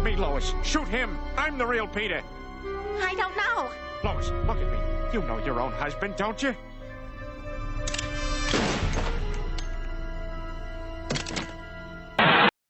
at me, Lois. Shoot him. I'm the real Peter. I don't know. Lois, look at me. You know your own husband, don't you?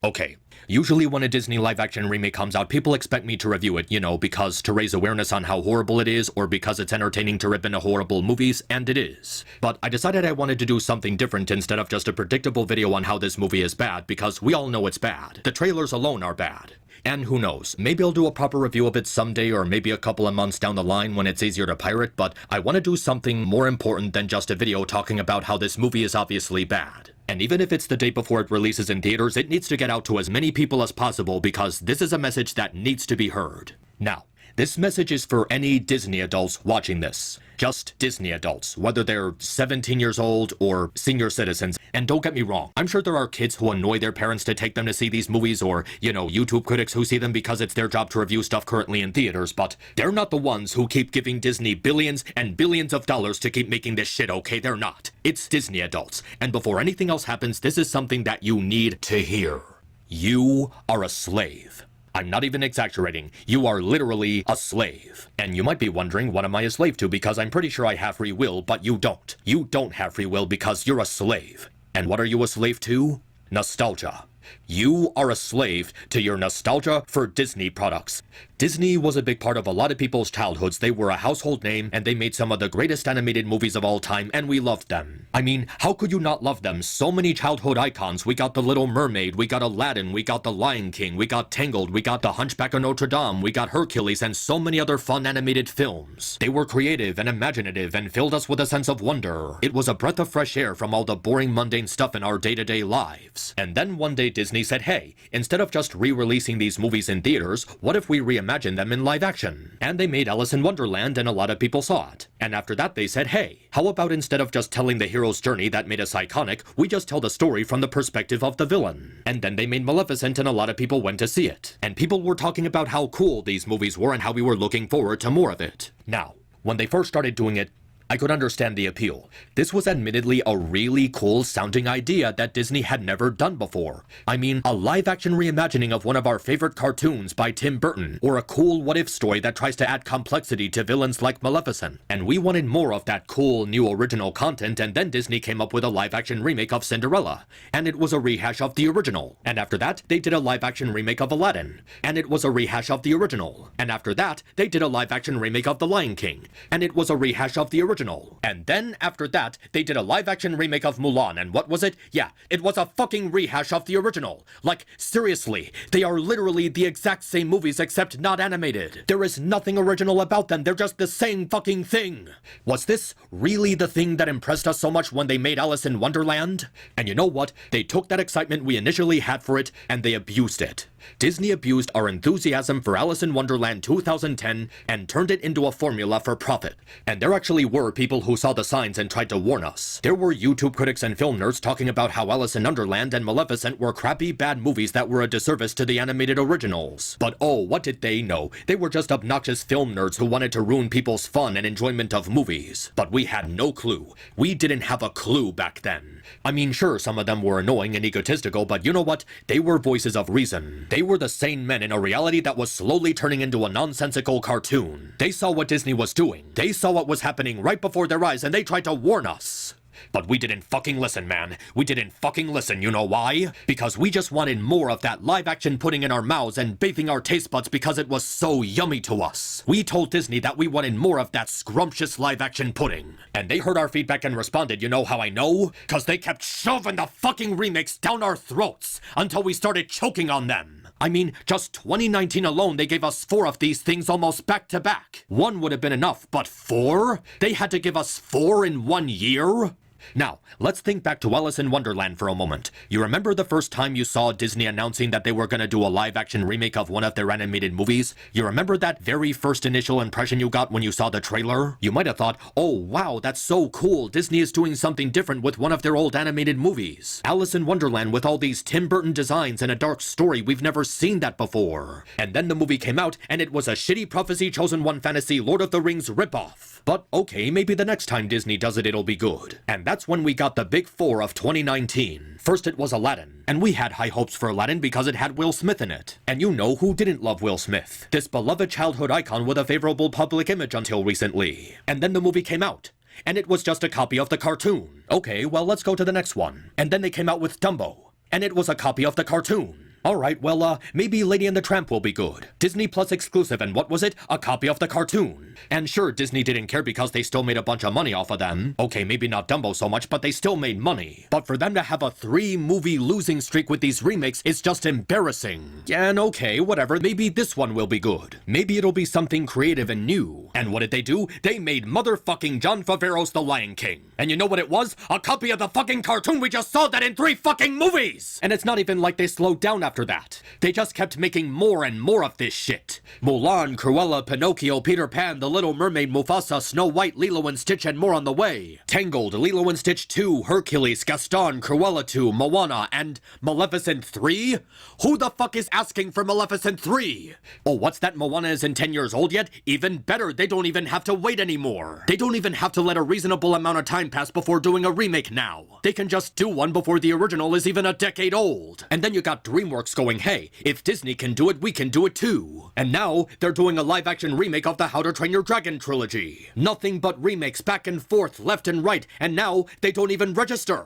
Okay, usually when a Disney live-action remake comes out, people expect me to review it, you know, because to raise awareness on how horrible it is, or because it's entertaining to rip into horrible movies, and it is. But I decided I wanted to do something different instead of just a predictable video on how this movie is bad, because we all know it's bad. The trailers alone are bad. And who knows, maybe I'll do a proper review of it someday or maybe a couple of months down the line when it's easier to pirate, but I want to do something more important than just a video talking about how this movie is obviously bad. And even if it's the day before it releases in theaters, it needs to get out to as many people as possible because this is a message that needs to be heard. Now, this message is for any Disney adults watching this. Just Disney adults, whether they're 17 years old or senior citizens. And don't get me wrong, I'm sure there are kids who annoy their parents to take them to see these movies or, you know, YouTube critics who see them because it's their job to review stuff currently in theaters, but they're not the ones who keep giving Disney billions and billions of dollars to keep making this shit, okay? They're not. It's Disney adults. And before anything else happens, this is something that you need to hear. You are a slave. I'm not even exaggerating. You are literally a slave. And you might be wondering, what am I a slave to? Because I'm pretty sure I have free will, but you don't. You don't have free will because you're a slave. And what are you a slave to? Nostalgia. You are a slave to your nostalgia for Disney products. Disney was a big part of a lot of people's childhoods. They were a household name, and they made some of the greatest animated movies of all time, and we loved them. I mean, how could you not love them? So many childhood icons. We got The Little Mermaid, we got Aladdin, we got The Lion King, we got Tangled, we got The Hunchback of Notre Dame, we got Hercules, and so many other fun animated films. They were creative and imaginative and filled us with a sense of wonder. It was a breath of fresh air from all the boring, mundane stuff in our day-to-day lives. And then one day Disney said, hey, instead of just re-releasing these movies in theaters, what if we reimagine them in live action? And they made Alice in Wonderland, and a lot of people saw it. And after that they said, hey, how about instead of just telling the hero's journey that made us iconic, we just tell the story from the perspective of the villain. And then they made Maleficent, and a lot of people went to see it. And people were talking about how cool these movies were and how we were looking forward to more of it. Now, when they first started doing it, I could understand the appeal. This was admittedly a really cool sounding idea that Disney had never done before. I mean, a live-action reimagining of one of our favorite cartoons by Tim Burton, or a cool what-if story that tries to add complexity to villains like Maleficent. And we wanted more of that cool, new original content, and then Disney came up with a live-action remake of Cinderella. And it was a rehash of the original. And after that, they did a live-action remake of Aladdin. And it was a rehash of the original. And after that, they did a live-action remake of The Lion King. And it was a rehash of the original. And then, after that, they did a live-action remake of Mulan, and what was it? Yeah, it was a fucking rehash of the original. Like, seriously, they are literally the exact same movies except not animated. There is nothing original about them, they're just the same fucking thing. Was this really the thing that impressed us so much when they made Alice in Wonderland? And you know what? They took that excitement we initially had for it, and they abused it. Disney abused our enthusiasm for Alice in Wonderland 2010 and turned it into a formula for profit. And there actually were people who saw the signs and tried to warn us. There were YouTube critics and film nerds talking about how Alice in Wonderland and Maleficent were crappy, bad movies that were a disservice to the animated originals. But oh, what did they know? They were just obnoxious film nerds who wanted to ruin people's fun and enjoyment of movies. But we had no clue. We didn't have a clue back then. I mean, sure, some of them were annoying and egotistical, but you know what? They were voices of reason. They were the sane men in a reality that was slowly turning into a nonsensical cartoon. They saw what Disney was doing. They saw what was happening right before their eyes, and they tried to warn us. But we didn't fucking listen, man. We didn't fucking listen, you know why? Because we just wanted more of that live-action pudding in our mouths and bathing our taste buds because it was so yummy to us. We told Disney that we wanted more of that scrumptious live-action pudding. And they heard our feedback and responded, you know how I know? Cause they kept shoving the fucking remakes down our throats until we started choking on them. I mean, just 2019 alone, they gave us 4 of these things almost back to back. 1 would have been enough, but 4? They had to give us 4 in 1 year? Now, let's think back to Alice in Wonderland for a moment. You remember the first time you saw Disney announcing that they were gonna do a live-action remake of one of their animated movies? You remember that very first initial impression you got when you saw the trailer? You might have thought, oh wow, that's so cool, Disney is doing something different with one of their old animated movies. Alice in Wonderland with all these Tim Burton designs and a dark story, we've never seen that before. And then the movie came out, and it was a shitty Prophecy Chosen One fantasy Lord of the Rings ripoff. But okay, maybe the next time Disney does it, it'll be good. And that's when we got the big four of 2019. First it was Aladdin, and we had high hopes for Aladdin because it had Will Smith in it. And you know who didn't love Will Smith? This beloved childhood icon with a favorable public image until recently. And then the movie came out, and it was just a copy of the cartoon. Okay, well let's go to the next one. And then they came out with Dumbo, and it was a copy of the cartoon. Alright, well, maybe Lady and the Tramp will be good. Disney Plus exclusive, and what was it? A copy of the cartoon. And sure, Disney didn't care because they still made a bunch of money off of them. Okay, maybe not Dumbo so much, but they still made money. But for them to have a 3-movie losing streak with these remakes is just embarrassing. And okay, whatever, maybe this one will be good. Maybe it'll be something creative and new. And what did they do? They made motherfucking Jon Favreau's The Lion King. And you know what it was? A copy of the fucking cartoon we just saw that in 3 fucking movies! And it's not even like they slowed down after that. They just kept making more and more of this shit. Mulan, Cruella, Pinocchio, Peter Pan, The Little Mermaid, Mufasa, Snow White, Lilo and Stitch, and more on the way. Tangled, Lilo and Stitch 2, Hercules, Gaston, Cruella 2, Moana, and Maleficent 3? Who the fuck is asking for Maleficent 3? Oh, what's that? Moana isn't 10 years old yet? Even better, they don't even have to wait anymore. They don't even have to let a reasonable amount of time pass before doing a remake now. They can just do one before the original is even a decade old. And then you got DreamWorks going, hey, if Disney can do it, we can do it too. And now, they're doing a live-action remake of the How to Train Your Dragon trilogy. Nothing but remakes back and forth, left and right, and now they don't even register.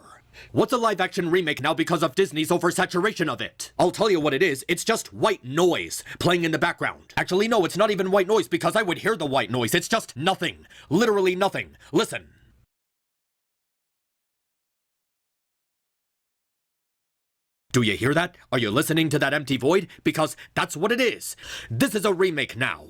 What's a live-action remake now because of Disney's oversaturation of it? I'll tell you what it is, it's just white noise playing in the background. Actually, no, it's not even white noise because I would hear the white noise, it's just nothing. Literally nothing. Listen. Do you hear that? Are you listening to that empty void? Because that's what it is. This is a remake now.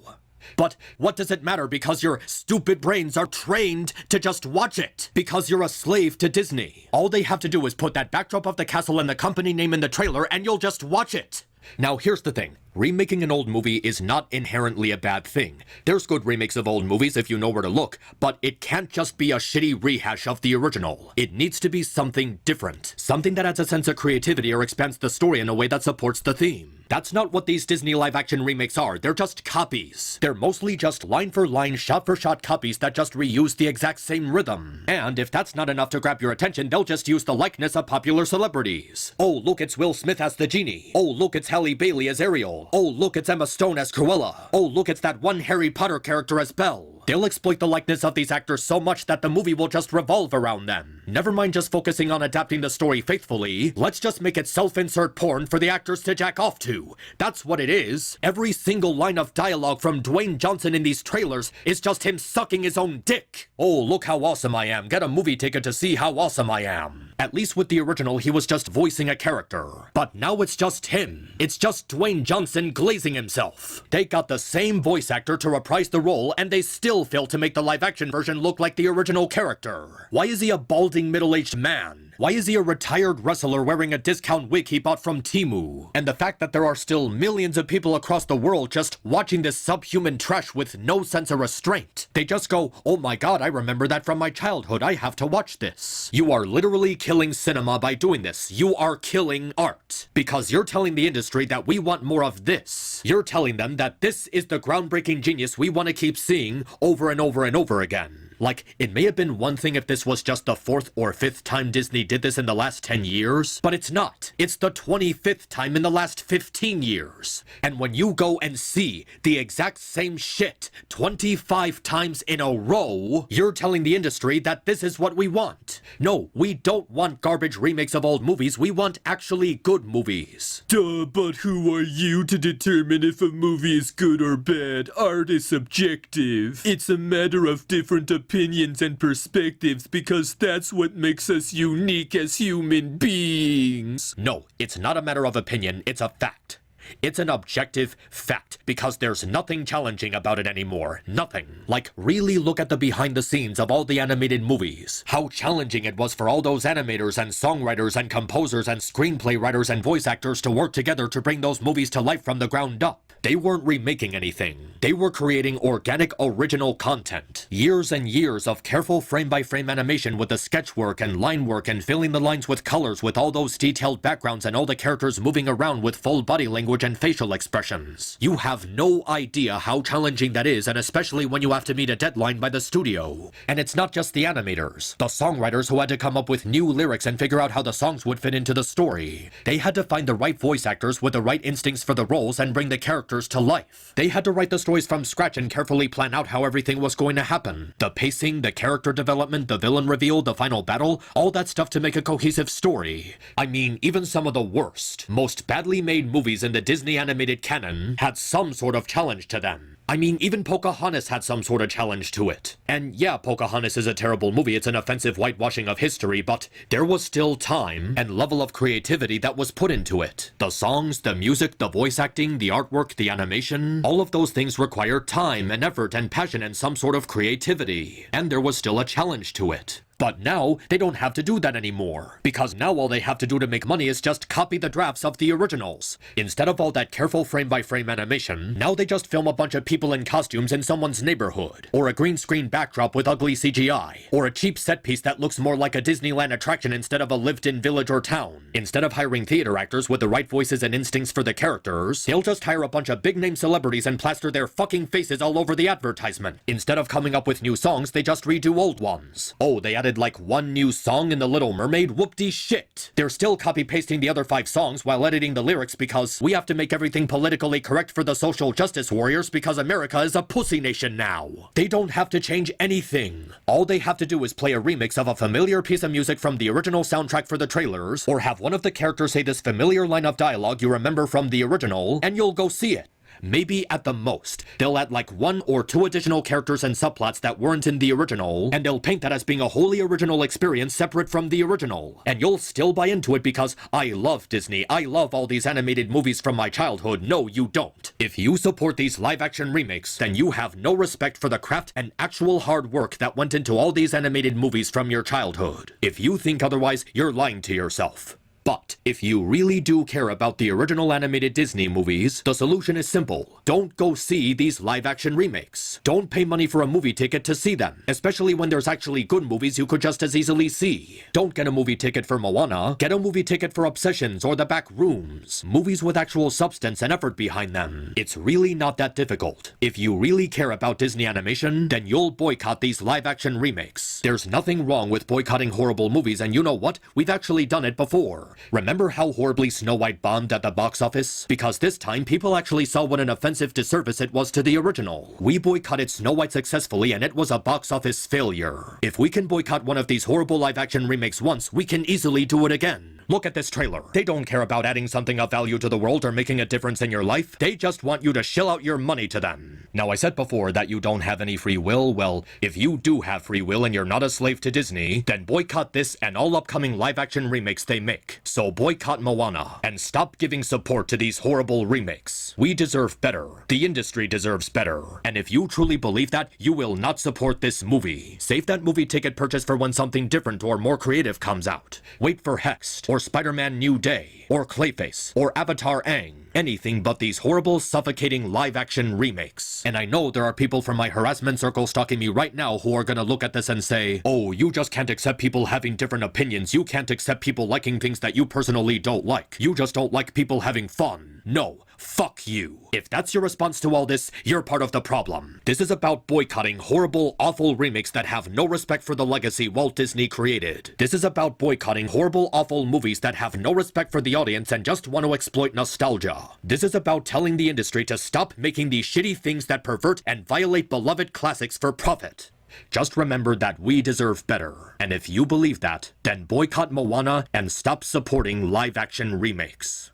But what does it matter because your stupid brains are trained to just watch it? Because you're a slave to Disney. All they have to do is put that backdrop of the castle and the company name in the trailer and you'll just watch it. Now here's the thing. Remaking an old movie is not inherently a bad thing. There's good remakes of old movies if you know where to look, but it can't just be a shitty rehash of the original. It needs to be something different. Something that adds a sense of creativity or expands the story in a way that supports the theme. That's not what these Disney live-action remakes are. They're just copies. They're mostly just line-for-line, shot-for-shot copies that just reuse the exact same rhythm. And if that's not enough to grab your attention, they'll just use the likeness of popular celebrities. Oh, look, it's Will Smith as the genie. Oh, look, it's Halle Bailey as Ariel. Oh, look, it's Emma Stone as Cruella. Oh, look, it's that one Harry Potter character as Belle. They'll exploit the likeness of these actors so much that the movie will just revolve around them. Never mind just focusing on adapting the story faithfully, let's just make it self-insert porn for the actors to jack off to. That's what it is. Every single line of dialogue from Dwayne Johnson in these trailers is just him sucking his own dick. Oh, look how awesome I am. Get a movie ticket to see how awesome I am. At least with the original, he was just voicing a character. But now it's just him. It's just Dwayne Johnson glazing himself. They got the same voice actor to reprise the role, and they still failed to make the live-action version look like the original character. Why is he a balding middle-aged man? Why is he a retired wrestler wearing a discount wig he bought from Temu? And the fact that there are still millions of people across the world just watching this subhuman trash with no sense of restraint. They just go, oh my god, I remember that from my childhood, I have to watch this. You are literally killing cinema by doing this. You are killing art. Because you're telling the industry that we want more of this. You're telling them that this is the groundbreaking genius we want to keep seeing over and over and over again. Like, it may have been one thing if this was just the 4th or 5th time Disney did this in the last 10 years, but it's not. It's the 25th time in the last 15 years. And when you go and see the exact same shit 25 times in a row, you're telling the industry that this is what we want. No, we don't want garbage remakes of old movies, we want actually good movies. Duh, but who are you to determine if a movie is good or bad? Art is subjective. It's a matter of different opinions and perspectives because that's what makes us unique as human beings. No, it's not a matter of opinion, it's a fact. It's an objective fact, because there's nothing challenging about it anymore. Nothing. Like, really look at the behind the scenes of all the animated movies. How challenging it was for all those animators and songwriters and composers and screenplay writers and voice actors to work together to bring those movies to life from the ground up. They weren't remaking anything. They were creating organic, original content. Years and years of careful frame-by-frame animation with the sketch work and line work and filling the lines with colors with all those detailed backgrounds and all the characters moving around with full body language and facial expressions. You have no idea how challenging that is, and especially when you have to meet a deadline by the studio. And it's not just the animators. The songwriters who had to come up with new lyrics and figure out how the songs would fit into the story. They had to find the right voice actors with the right instincts for the roles and bring the characters to life. They had to write the stories from scratch and carefully plan out how everything was going to happen. The pacing, the character development, the villain reveal, the final battle, all that stuff to make a cohesive story. I mean, even some of the worst, most badly made movies in the Disney animated canon had some sort of challenge to them. I mean, even Pocahontas had some sort of challenge to it. And yeah, Pocahontas is a terrible movie, it's an offensive whitewashing of history, but there was still time and level of creativity that was put into it. The songs, the music, the voice acting, the artwork, the animation, all of those things require time and effort and passion and some sort of creativity. And there was still a challenge to it. But now, they don't have to do that anymore, because now all they have to do to make money is just copy the drafts of the originals. Instead of all that careful frame-by-frame animation, now they just film a bunch of people in costumes in someone's neighborhood, or a green screen backdrop with ugly CGI, or a cheap set piece that looks more like a Disneyland attraction instead of a lived-in village or town. Instead of hiring theater actors with the right voices and instincts for the characters, they'll just hire a bunch of big-name celebrities and plaster their fucking faces all over the advertisement. Instead of coming up with new songs, they just redo old ones. Oh, they added like one new song in The Little Mermaid? Whoop-de shit. They're still copy-pasting the other 5 songs while editing the lyrics because we have to make everything politically correct for the social justice warriors because America is a pussy nation now. They don't have to change anything. All they have to do is play a remix of a familiar piece of music from the original soundtrack for the trailers, or have one of the characters say this familiar line of dialogue you remember from the original, and you'll go see it. Maybe at the most, they'll add like 1 or 2 additional characters and subplots that weren't in the original, and they'll paint that as being a wholly original experience separate from the original. And you'll still buy into it because I love Disney, I love all these animated movies from my childhood. No, you don't. If you support these live-action remakes, then you have no respect for the craft and actual hard work that went into all these animated movies from your childhood. If you think otherwise, you're lying to yourself. But if you really do care about the original animated Disney movies, the solution is simple. Don't go see these live-action remakes. Don't pay money for a movie ticket to see them, especially when there's actually good movies you could just as easily see. Don't get a movie ticket for Moana. Get a movie ticket for Obsessions or The Back Rooms. Movies with actual substance and effort behind them. It's really not that difficult. If you really care about Disney animation, then you'll boycott these live-action remakes. There's nothing wrong with boycotting horrible movies, and you know what? We've actually done it before. Remember how horribly Snow White bombed at the box office? Because this time, people actually saw what an offensive disservice it was to the original. We boycotted Snow White successfully, and it was a box office failure. If we can boycott one of these horrible live-action remakes once, we can easily do it again. Look at this trailer. They don't care about adding something of value to the world or making a difference in your life. They just want you to shell out your money to them. Now, I said before that you don't have any free will. Well, if you do have free will and you're not a slave to Disney, then boycott this and all upcoming live-action remakes they make. So boycott Moana and stop giving support to these horrible remakes. We deserve better. The industry deserves better. And if you truly believe that, you will not support this movie. Save that movie ticket purchase for when something different or more creative comes out. Wait for Hexed, or Spider-Man New Day, or Clayface, or Avatar Aang. Anything but these horrible, suffocating live-action remakes. And I know there are people from my harassment circle stalking me right now who are gonna look at this and say, oh, you just can't accept people having different opinions. You can't accept people liking things that you personally don't like. You just don't like people having fun. No, fuck you. If that's your response to all this, you're part of the problem. This is about boycotting horrible, awful remakes that have no respect for the legacy Walt Disney created. This is about boycotting horrible, awful movies that have no respect for the audience and just want to exploit nostalgia. This is about telling the industry to stop making these shitty things that pervert and violate beloved classics for profit. Just remember that we deserve better. And if you believe that, then boycott Moana and stop supporting live-action remakes.